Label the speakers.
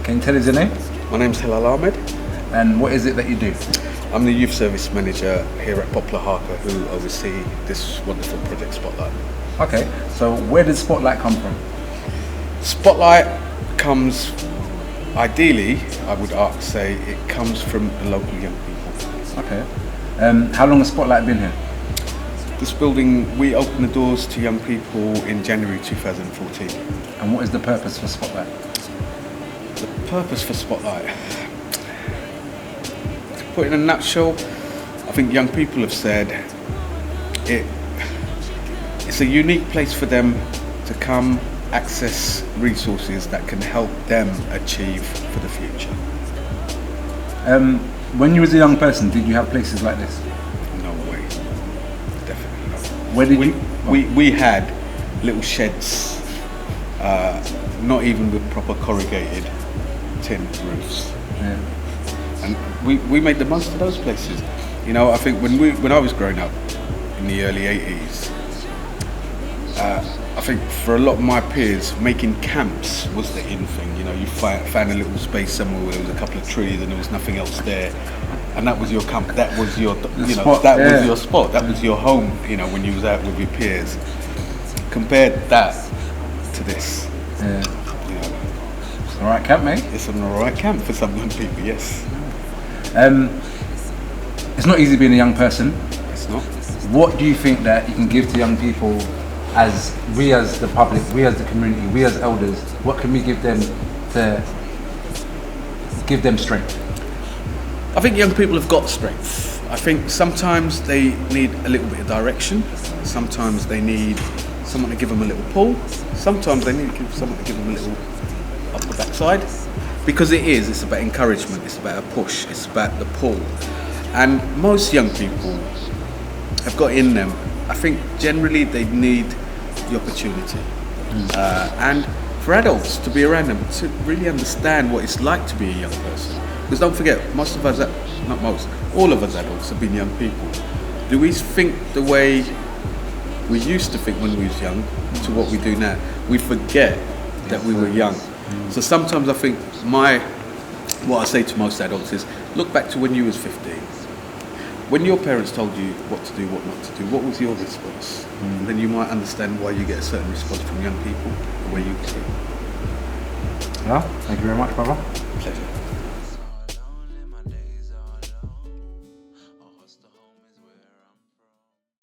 Speaker 1: Can you tell us your name?
Speaker 2: My name's Hilal Ahmed.
Speaker 1: And what is it that you do?
Speaker 2: I'm the Youth Service Manager here at Poplar Harker, who oversee this wonderful project Spotlight.
Speaker 1: Okay, so where did Spotlight come from?
Speaker 2: Spotlight comes, ideally, I would say, it comes from the local young people.
Speaker 1: Okay. How long has Spotlight been here?
Speaker 2: This building, we opened the doors to young people in January 2014.
Speaker 1: And what is the purpose for Spotlight?
Speaker 2: The purpose for Spotlight, to put it in a nutshell, I think young people have said it's a unique place for them to come access resources that can help them achieve for the future.
Speaker 1: When you was a young person, did you have places like this?
Speaker 2: No way, definitely not.
Speaker 1: Where did
Speaker 2: we had little sheds, not even with proper corrugated tin roofs.
Speaker 1: Yeah.
Speaker 2: And we made the most of those places. You know, I think when I was growing up in the early 80s, I think for a lot of my peers, making camps was the in thing. You know, you found a little space somewhere where there was a couple of trees and there was nothing else there, and that was your camp. That was your, was your spot. That was your home. You know, when you was out with your peers. Compared that to this.
Speaker 1: Yeah.
Speaker 2: You know,
Speaker 1: It's an alright camp, mate.
Speaker 2: it's an alright camp for some young people. Yes.
Speaker 1: It's not easy being a young person.
Speaker 2: It's not.
Speaker 1: What do you think that you can give to young people, as we as the public, we as the community, we as elders, what can we give them to give them strength?
Speaker 2: I think young people have got strength. I think sometimes they need a little bit of direction. Sometimes they need someone to give them a little pull. Sometimes they need someone to give them a little up the backside. Because it's about encouragement, it's about a push, it's about the pull. And most young people have got in them, I think generally they need the opportunity. And for adults to be around them, to really understand what it's like to be a young person. Because don't forget, most of us, not most, all of us adults have been young people. Do we think the way we used to think when we was young to what we do now? We forget that we were young. So sometimes I think what I say to most adults is, look back to when you was 15. When your parents told you what to do, what not to do, what was your response? And then you might understand why you get a certain response from young people, the way you get it.
Speaker 1: Yeah, thank you very much, brother.
Speaker 2: Pleasure.